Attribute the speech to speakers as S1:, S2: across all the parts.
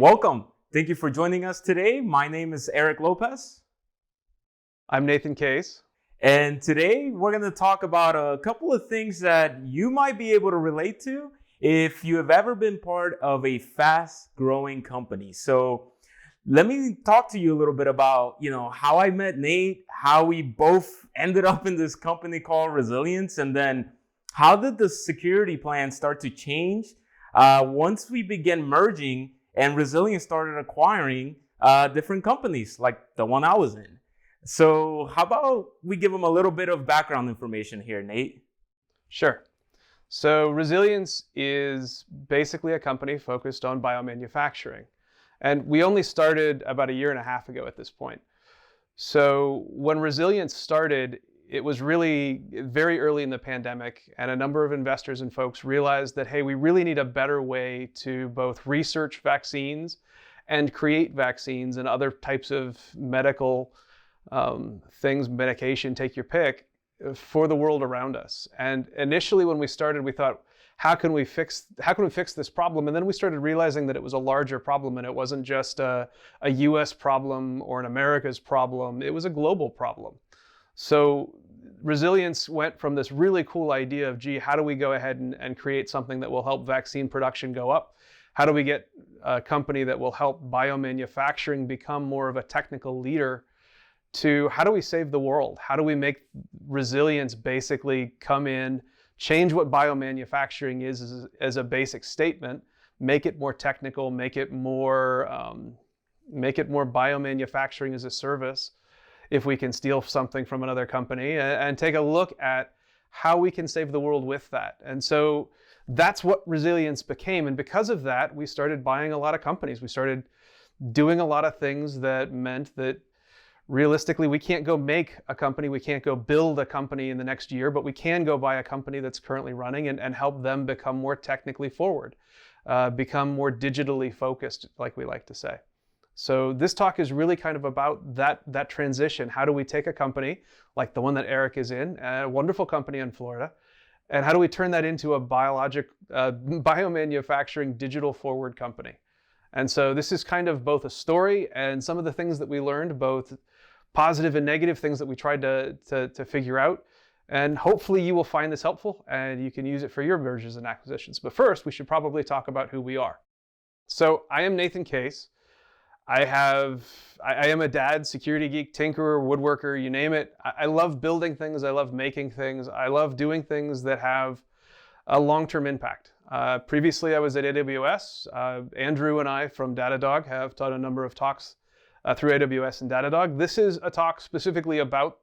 S1: Welcome. Thank you for joining us today. My name is Eric Lopez.
S2: I'm Nathan Case.
S1: And today we're going to talk about a couple of things that you might be able to relate to if you have ever been part of a fast-growing company. So let me talk to you a little bit about, how I met Nate, how we both ended up in this company called Resilience, and then how did the security plan start to change once we began merging and Resilience started acquiring different companies like the one I was in. So how about we give them a little bit of background information here, Nate?
S2: Sure. So Resilience is basically a company focused on biomanufacturing. And we only started about a year and a half ago at this point. So when Resilience started, it was really very early in the pandemic, and a number of investors and folks realized that, hey, we really need a better way to both research vaccines and create vaccines and other types of medical things, medication, take your pick, for the world around us. And initially when we started, we thought, how can we fix this problem? And then we started realizing that it was a larger problem, and it wasn't just a US problem or an America's problem, it was a global problem. So Resilience went from this really cool idea of, gee, how do we go ahead and create something that will help vaccine production go up? How do we get a company that will help biomanufacturing become more of a technical leader, to how do we save the world? How do we make Resilience basically come in, change what biomanufacturing is as a basic statement, make it more technical, make it more biomanufacturing as a service, if we can steal something from another company, and take a look at how we can save the world with that. And so that's what Resilience became. And because of that, we started buying a lot of companies. We started doing a lot of things that meant that realistically, we can't go make a company, we can't go build a company in the next year, but we can go buy a company that's currently running and help them become more technically forward, become more digitally focused, like we like to say. So this talk is really kind of about that transition. How do we take a company like the one that Eric is in, a wonderful company in Florida, and how do we turn that into a biomanufacturing digital forward company? And so this is kind of both a story and some of the things that we learned, both positive and negative things that we tried to figure out. And hopefully you will find this helpful and you can use it for your mergers and acquisitions. But first, we should probably talk about who we are. So I am Nathan Case. I am a dad, security geek, tinkerer, woodworker, you name it. I love building things. I love making things. I love doing things that have a long-term impact. Previously, I was at AWS. Andrew and I from Datadog have taught a number of talks through AWS and Datadog. This is a talk specifically about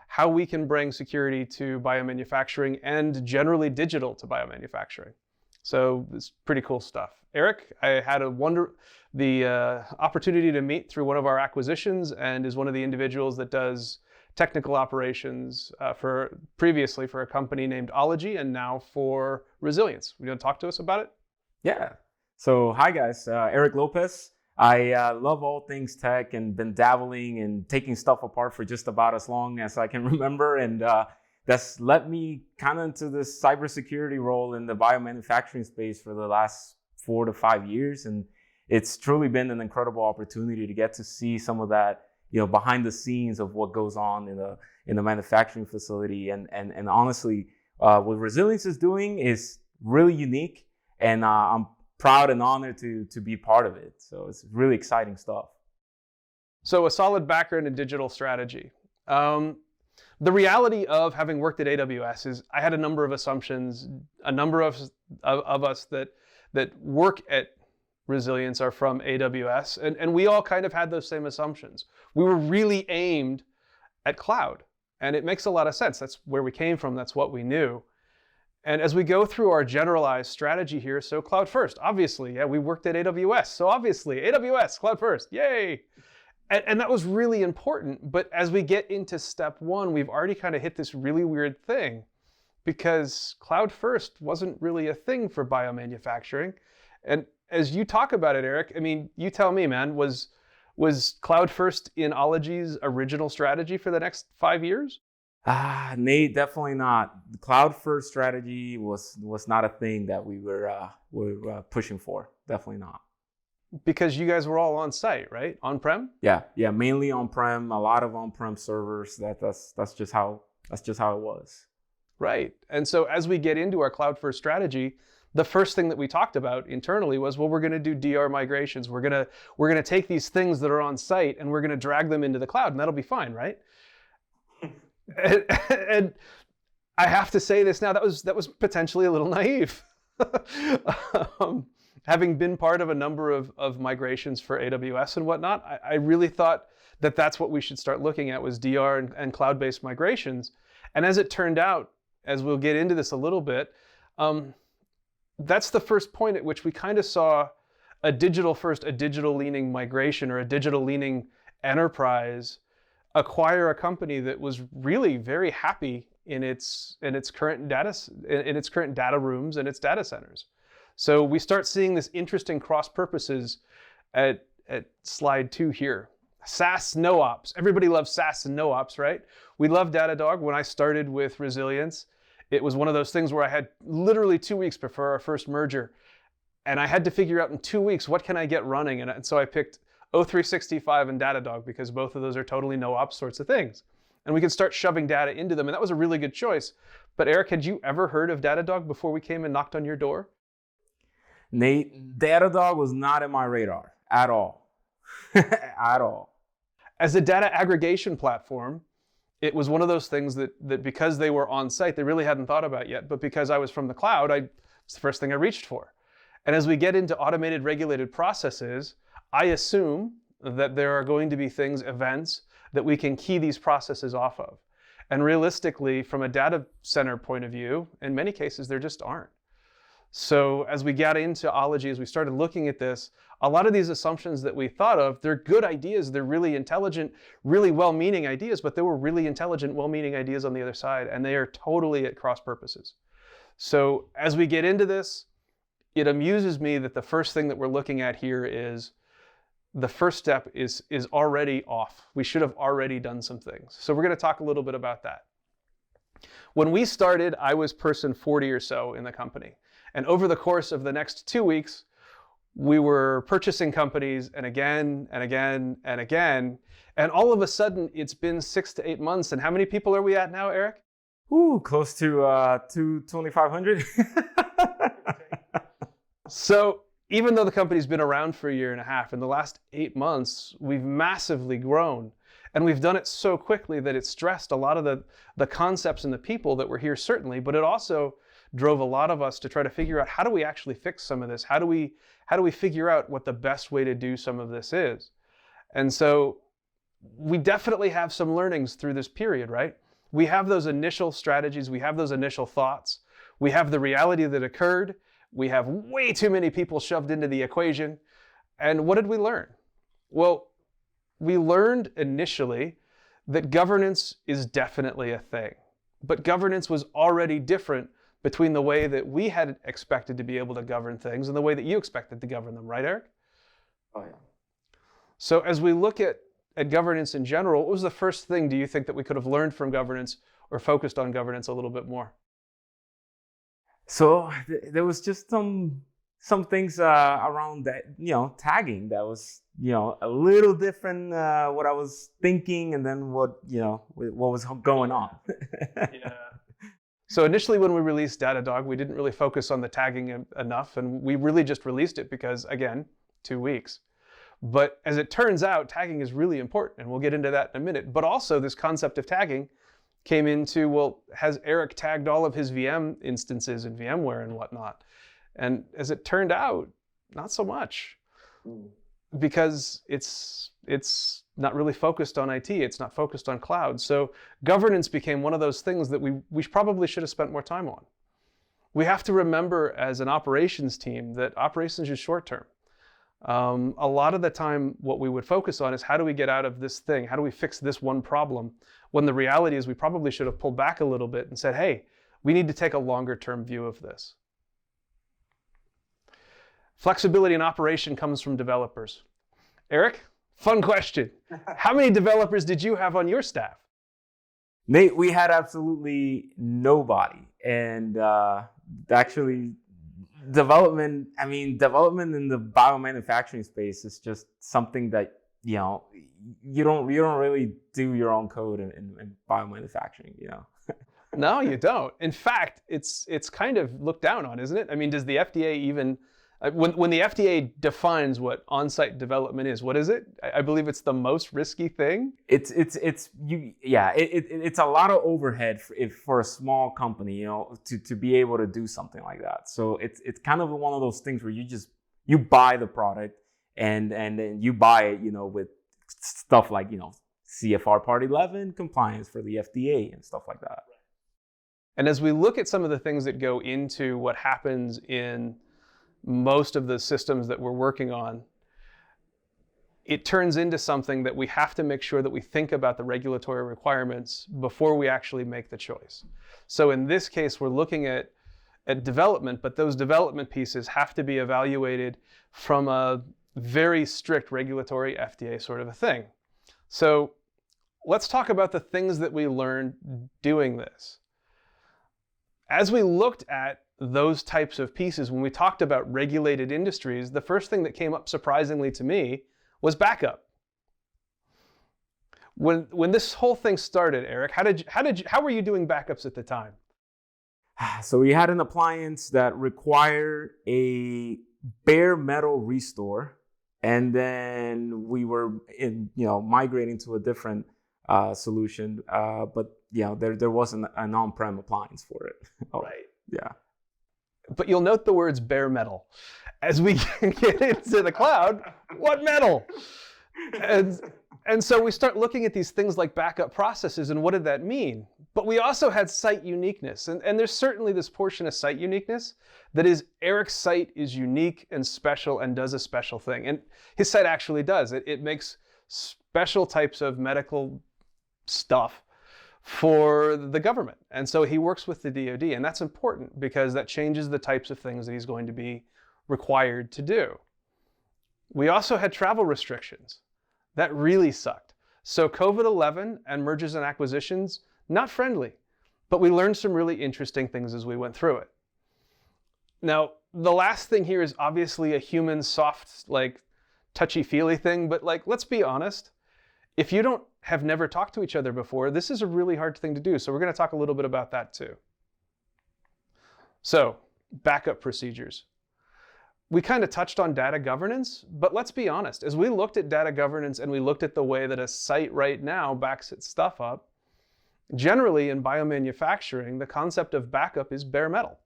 S2: how we can bring security to biomanufacturing and generally digital to biomanufacturing. So it's pretty cool stuff. Eric, I had the opportunity to meet through one of our acquisitions, and is one of the individuals that does technical operations previously for a company named Ology, and now for Resilience. You want to talk to us about it?
S1: Yeah. So hi guys, Eric Lopez. I love all things tech and been dabbling and taking stuff apart for just about as long as I can remember. And that's led me kind of into this cybersecurity role in the biomanufacturing space for the last 4 to 5 years. And it's truly been an incredible opportunity to get to see some of that, behind the scenes of what goes on in the manufacturing facility. And honestly, what Resilience is doing is really unique, and I'm proud and honored to be part of it. So it's really exciting stuff.
S2: So a solid background in digital strategy. The reality of having worked at AWS is I had a number of assumptions. A number of us that work at Resilience are from AWS, and we all kind of had those same assumptions. We were really aimed at cloud, and it makes a lot of sense. That's where we came from, that's what we knew. And as we go through our generalized strategy here, so cloud first, obviously, yeah, we worked at AWS, so obviously AWS, cloud first, yay! And that was really important, but as we get into step one, we've already kind of hit this really weird thing, because cloud first wasn't really a thing for biomanufacturing. And as you talk about it, Eric, I mean, you tell me, man, was cloud first in Ology's original strategy for the next 5 years?
S1: Nate, definitely not. The cloud first strategy was not a thing that we were pushing for. Definitely not.
S2: because you guys were all on site, right? On-prem?
S1: Yeah, mainly on-prem, a lot of on-prem servers. That's just how it was.
S2: Right. And so as we get into our cloud-first strategy, the first thing that we talked about internally was, well, we're going to do DR migrations. We're going to take these things that are on site and we're going to drag them into the cloud, and that'll be fine, right? and I have to say this now, that was potentially a little naive. Having been part of a number of migrations for AWS and whatnot, I really thought that that's what we should start looking at, was DR and cloud-based migrations. And as it turned out, as we'll get into this a little bit, that's the first point at which we kind of saw a digital-leaning migration or a digital-leaning enterprise acquire a company that was really very happy in its current data rooms and its data centers. So we start seeing this interesting cross purposes at slide 2 here. SaaS no ops. Everybody loves SaaS and no ops, right? We love Datadog. When I started with Resilience, it was one of those things where I had literally 2 weeks before our first merger, and I had to figure out in 2 weeks, what can I get running? And so I picked O365 and Datadog because both of those are totally no ops sorts of things. And we could start shoving data into them, and that was a really good choice. But Eric, had you ever heard of Datadog before we came and knocked on your door?
S1: Nate, Datadog was not in my radar at all. At all.
S2: As a data aggregation platform, it was one of those things that because they were on site, they really hadn't thought about yet. But because I was from the cloud, it's the first thing I reached for. And as we get into automated regulated processes, I assume that there are going to be things, events, that we can key these processes off of. And realistically, from a data center point of view, in many cases, there just aren't. So as we got into ology, as we started looking at this, a lot of these assumptions that we thought of, they're good ideas, they're really intelligent, really well-meaning ideas, but there were really intelligent, well-meaning ideas on the other side, and they are totally at cross purposes. So as we get into this, it amuses me that the first thing that we're looking at here is the first step is already off. We should have already done some things. So we're going to talk a little bit about that. When we started, I was person 40 or so in the company. And over the course of the next 2 weeks, we were purchasing companies and again and again and again. And all of a sudden, it's been 6 to 8 months. And how many people are we at now, Eric?
S1: Ooh, close to 2,500.
S2: So even though the company's been around for a year and a half, in the last 8 months, we've massively grown. And we've done it so quickly that it stressed a lot of the concepts and the people that were here, certainly, but it also drove a lot of us to try to figure out, how do we actually fix some of this? How do we figure out what the best way to do some of this is? And so we definitely have some learnings through this period, right? We have those initial strategies, we have those initial thoughts, we have the reality that occurred, we have way too many people shoved into the equation. And what did we learn? Well, we learned initially that governance is definitely a thing, but governance was already different between the way that we had expected to be able to govern things and the way that you expected to govern them, right, Eric?
S1: Oh, yeah.
S2: So as we look at governance in general, what was the first thing, do you think, that we could have learned from governance or focused on governance a little bit more?
S1: So there was just some things around that, tagging that was, a little different what I was thinking, and then what was going on.
S2: Yeah. So initially when we released Datadog, we didn't really focus on the tagging enough, and we really just released it because, again, 2 weeks. But as it turns out, tagging is really important, and we'll get into that in a minute. But also this concept of tagging came into, well, has Eric tagged all of his VM instances in VMware and whatnot? And as it turned out, not so much, because it's not really focused on IT. It's not focused on cloud. So governance became one of those things that we probably should have spent more time on. We have to remember as an operations team that operations is short term. A lot of the time, what we would focus on is, how do we get out of this thing? How do we fix this one problem? When the reality is we probably should have pulled back a little bit and said, hey, we need to take a longer term view of this. Flexibility in operation comes from developers. Eric, fun question. How many developers did you have on your staff?
S1: Nate, we had absolutely nobody. And actually, Development in the biomanufacturing space is just something that, you don't really do your own code in biomanufacturing,
S2: No, you don't. In fact, it's kind of looked down on, isn't it? I mean, does the FDA even when the FDA defines what on-site development is, what is it? I believe it's the most risky thing.
S1: It's a lot of overhead for a small company, to be able to do something like that. So it's kind of one of those things where you buy the product and then you buy it, with stuff like, CFR Part 11 compliance for the FDA and stuff like that.
S2: And as we look at some of the things that go into what happens in most of the systems that we're working on, it turns into something that we have to make sure that we think about the regulatory requirements before we actually make the choice. So in this case, we're looking at development, but those development pieces have to be evaluated from a very strict regulatory FDA sort of a thing. So let's talk about the things that we learned doing this. As we looked at those types of pieces, when we talked about regulated industries, the first thing that came up surprisingly to me was backup. When this whole thing started, Eric, how were you doing backups at the time?
S1: So we had an appliance that required a bare metal restore, and then we were migrating to a different solution, but there wasn't an on-prem appliance for it.
S2: Right.
S1: Yeah.
S2: But you'll note the words bare metal. As we get into the cloud, what metal? And so we start looking at these things like backup processes, and what did that mean? But we also had site uniqueness. And there's certainly this portion of site uniqueness that is Eric's site is unique and special and does a special thing. And his site actually does. It makes special types of medical stuff for the government. And so he works with the DoD, and that's important because that changes the types of things that he's going to be required to do. We also had travel restrictions. That really sucked. So COVID-11 and mergers and acquisitions, not friendly, but we learned some really interesting things as we went through it. Now, the last thing here is obviously a human soft, touchy-feely thing, but let's be honest. If you have never talked to each other before, this is a really hard thing to do. So we're going to talk a little bit about that too. So, backup procedures. We kind of touched on data governance, but let's be honest. As we looked at data governance and we looked at the way that a site right now backs its stuff up, generally in biomanufacturing, the concept of backup is bare metal.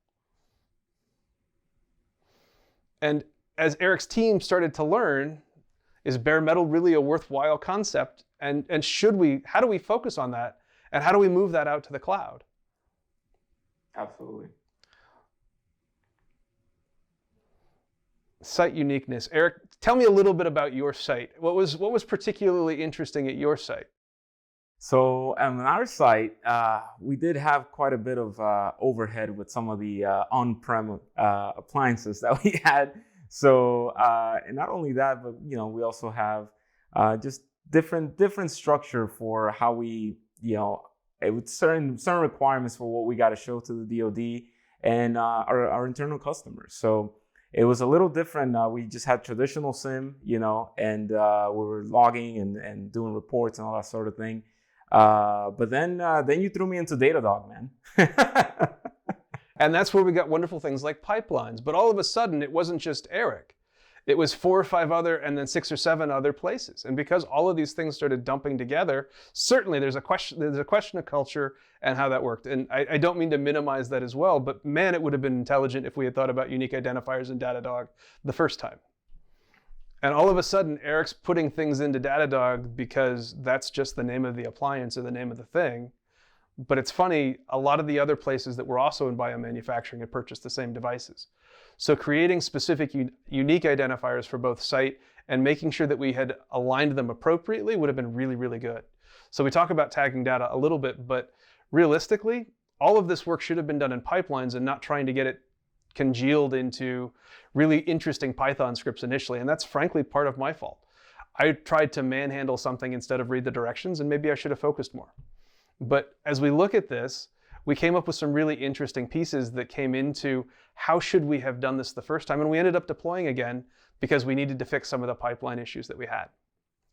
S2: And as Eric's team started to learn, is bare metal really a worthwhile concept? And how do we focus on that? And how do we move that out to the cloud?
S1: Absolutely.
S2: Site uniqueness. Eric, tell me a little bit about your site. What was particularly interesting at your site?
S1: So on our site, we did have quite a bit of overhead with some of the on-prem appliances that we had. So, and not only that, but we also have just different structure for how we, with certain requirements for what we got to show to the DoD and our internal customers. So it was a little different. We just had traditional SIM, and we were logging and doing reports and all that sort of thing. But then you threw me into Datadog, man.
S2: And that's where we got wonderful things like pipelines. But all of a sudden, it wasn't just Eric. It was 4 or 5 other, and then 6 or 7 other places. And because all of these things started dumping together, certainly there's a question of culture and how that worked. And I don't mean to minimize that as well, but man, it would have been intelligent if we had thought about unique identifiers in Datadog the first time. And all of a sudden, Eric's putting things into Datadog because that's just the name of the appliance or the name of the thing. But it's funny, a lot of the other places that were also in biomanufacturing had purchased the same devices. So creating specific unique identifiers for both site and making sure that we had aligned them appropriately would have been really, really good. So we talk about tagging data a little bit, but realistically, all of this work should have been done in pipelines and not trying to get it congealed into really interesting Python scripts initially. And that's frankly part of my fault. I tried to manhandle something instead of read the directions, and maybe I should have focused more. But as we look at this, we came up with some really interesting pieces that came into how should we have done this the first time, and we ended up deploying again because we needed to fix some of the pipeline issues that we had.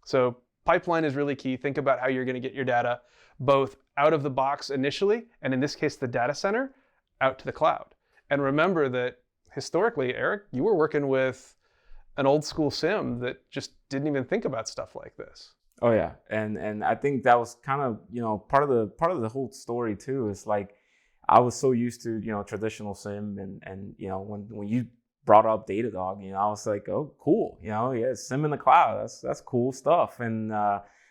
S2: So pipeline is really key. Think about how you're going to get your data both out of the box initially, and in this case, the data center, out to the cloud. And remember that historically, Eric, you were working with an old school SIEM that just didn't even think about stuff like this.
S1: Oh yeah, and I think that was kind of, you know, part of the whole story too. Is like I was so used to, you know, traditional SIEM, and you know, when you brought up Datadog, you know, I was like, oh cool, you know, yeah, SIEM in the cloud, that's cool stuff. And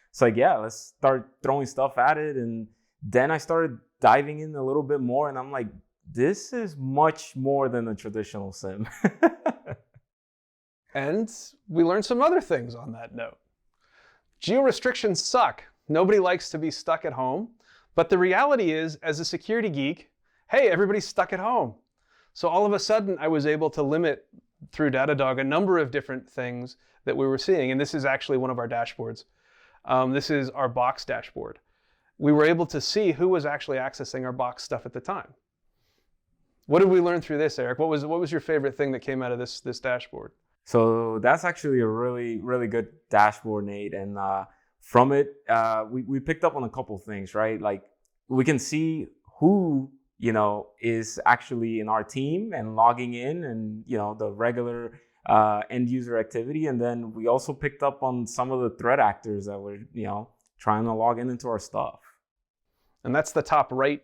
S1: it's like, yeah, let's start throwing stuff at it. And then I started diving in a little bit more, and I'm like, this is much more than a traditional SIEM.
S2: And we learned some other things on that note. Geo-restrictions suck. Nobody likes to be stuck at home. But the reality is, as a security geek, hey, everybody's stuck at home. So all of a sudden, I was able to limit through Datadog a number of different things that we were seeing. And this is actually one of our dashboards. This is our box dashboard. We were able to see who was actually accessing our box stuff at the time. What did we learn through this, Eric? What was your favorite thing that came out of this dashboard?
S1: So that's actually a really, really good dashboard, Nate. And from it, we picked up on a couple of things, right? Like we can see who, you know, is actually in our team and logging in, and, you know, the regular end user activity. And then we also picked up on some of the threat actors that were, you know, trying to log into our stuff.
S2: And that's the top right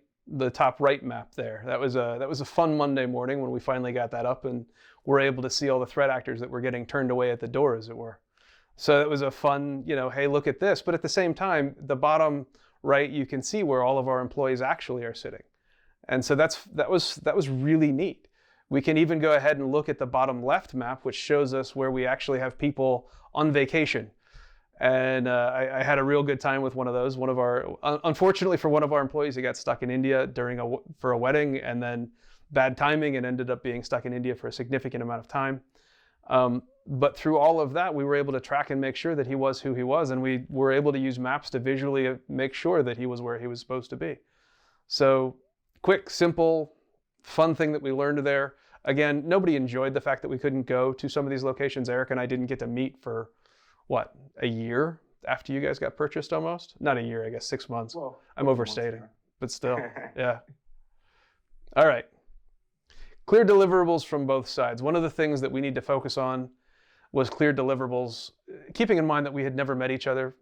S2: map there. That was a fun Monday morning when we finally got that up and were able to see all the threat actors that were getting turned away at the door, as it were. So it was a fun, you know, hey, look at this. But at the same time, the bottom right, you can see where all of our employees actually are sitting. And so that was really neat. We can even go ahead and look at the bottom left map, which shows us where we actually have people on vacation. And I had a real good time with one of those. Unfortunately for one of our employees, he got stuck in India for a wedding, and then bad timing, and ended up being stuck in India for a significant amount of time. But through all of that, we were able to track and make sure that he was who he was, and we were able to use maps to visually make sure that he was where he was supposed to be. So quick, simple, fun thing that we learned there. Again, nobody enjoyed the fact that we couldn't go to some of these locations. Eric and I didn't get to meet for a year after you guys got purchased almost? Not a year, I guess, 6 months. Well, I'm overstating, but still, yeah. All right. Clear deliverables from both sides. One of the things that we need to focus on was clear deliverables, keeping in mind that we had never met each other.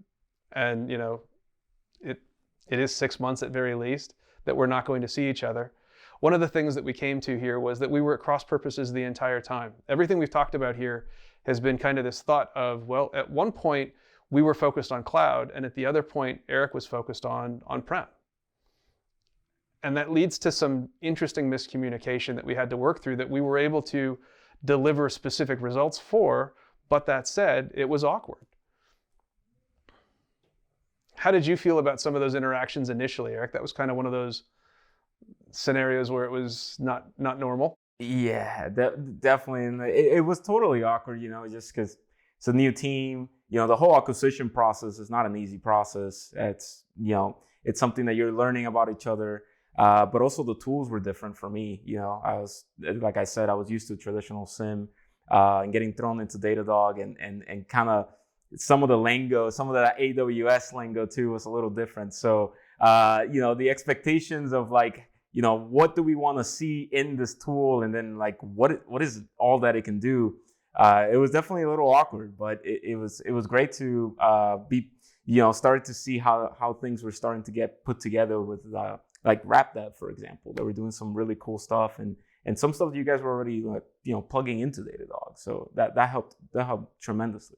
S2: And, you know, it is 6 months at very least that we're not going to see each other. One of the things that we came to here was that we were at cross purposes the entire time. Everything we've talked about here has been kind of this thought of, well, at one point we were focused on cloud, and at the other point, Eric was focused on on-prem. And that leads to some interesting miscommunication that we had to work through that we were able to deliver specific results for, but that said, it was awkward. How did you feel about some of those interactions initially, Eric? That was kind of one of those scenarios where it was not normal.
S1: Yeah, definitely. And it was totally awkward, you know, just because it's a new team. You know, the whole acquisition process is not an easy process. It's, you know, it's something that you're learning about each other. But also the tools were different for me. You know, like I said, I was used to traditional SIEM and getting thrown into Datadog, and kind of some of the lingo, some of the AWS lingo too was a little different. So, you know, the expectations of like, you know, what do we want to see in this tool? And then like, what is all that it can do? It was definitely a little awkward, but it was great to be, you know, started to see how things were starting to get put together with like RapDev, for example. They were doing some really cool stuff, and some stuff that you guys were already, like, you know, plugging into Datadog. So that helped tremendously.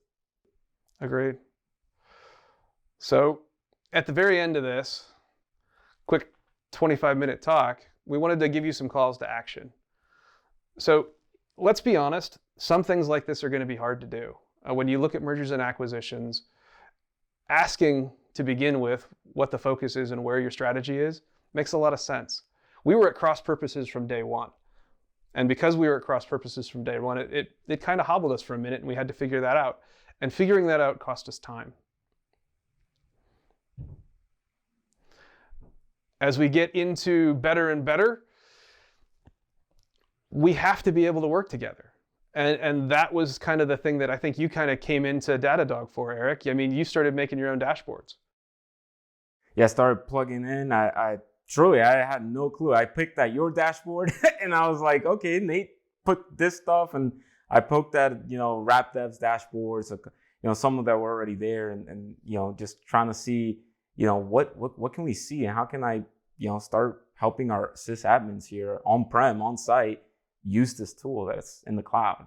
S2: Agreed. So at the very end of this quick 25-minute talk, we wanted to give you some calls to action. So let's be honest, some things like this are going to be hard to do. When you look at mergers and acquisitions, asking to begin with what the focus is and where your strategy is makes a lot of sense. We were at cross purposes from day one. And because we were at cross purposes from day one, it kind of hobbled us for a minute, and we had to figure that out. And figuring that out cost us time. As we get into better and better, we have to be able to work together. And that was kind of the thing that I think you kind of came into Datadog for, Eric. I mean, you started making your own dashboards.
S1: Yeah, I started plugging in. I truly, I had no clue. I picked at your dashboard and I was like, okay, Nate put this stuff, and I poked at, Rap Dev's dashboards, some of that were already there, and just trying to see, what can we see, and how can I, start helping our sysadmins here on-prem, on-site, use this tool that's in the cloud,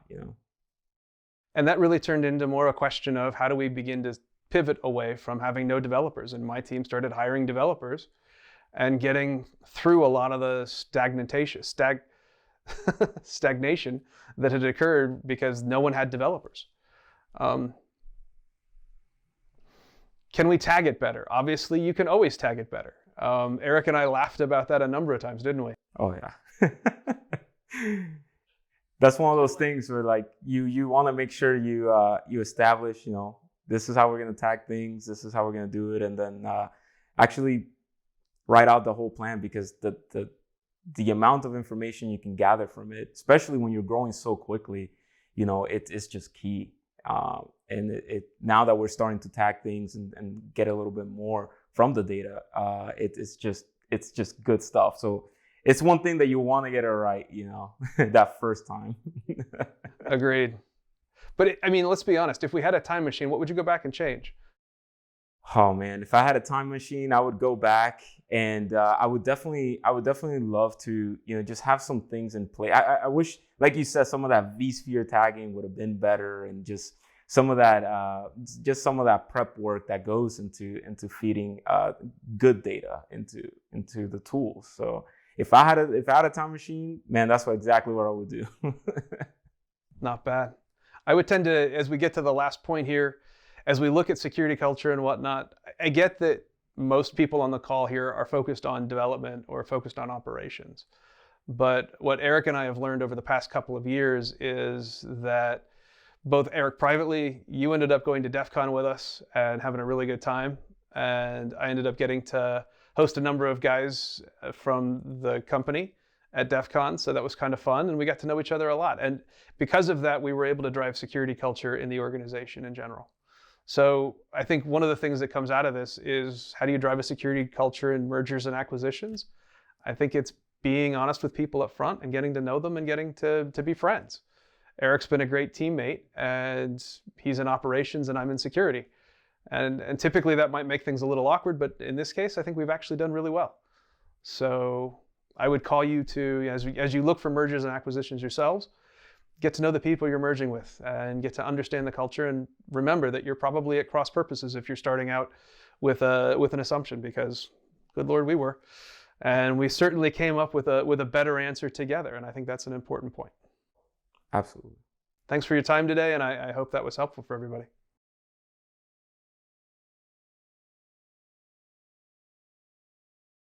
S2: And that really turned into more a question of how do we begin to pivot away from having no developers. And my team started hiring developers and getting through a lot of the stagnation that had occurred because no one had developers. Can we tag it better? Obviously, you can always tag it better. Eric and I laughed about that a number of times, didn't we?
S1: Oh, yeah. That's one of those things where, like, you want to make sure you establish, this is how we're going to tag things, this is how we're going to do it, and then actually write out the whole plan, because the amount of information you can gather from it, especially when you're growing so quickly, it's just key. And now that we're starting to tag things and get a little bit more from the data, it's just good stuff. So it's one thing that you want to get it right, that first time.
S2: Agreed. But let's be honest. If we had a time machine, what would you go back and change?
S1: Oh man, if I had a time machine, I would go back, and I would definitely love to, just have some things in play. I wish, like you said, some of that vSphere tagging would have been better, and just some of that prep work that goes into feeding good data into the tools. So if I had a time machine, man, that's exactly what I would do.
S2: Not bad. I would tend to, as we get to the last point here, as we look at security culture and whatnot, I get that most people on the call here are focused on development or focused on operations. But what Eric and I have learned over the past couple of years is that both Eric privately, you ended up going to DEF CON with us and having a really good time. And I ended up getting to host a number of guys from the company at DEF CON. So that was kind of fun. And we got to know each other a lot. And because of that, we were able to drive security culture in the organization in general. So I think one of the things that comes out of this is, how do you drive a security culture in mergers and acquisitions? I think it's being honest with people up front and getting to know them and getting to be friends. Eric's been a great teammate, and he's in operations and I'm in security. And typically that might make things a little awkward, but in this case, I think we've actually done really well. So I would call you to, as you look for mergers and acquisitions yourselves, get to know the people you're merging with and get to understand the culture, and remember that you're probably at cross purposes if you're starting out with an assumption, because good Lord, we were. And we certainly came up with a better answer together, and I think that's an important point.
S1: Absolutely.
S2: Thanks for your time today, and I hope that was helpful for everybody.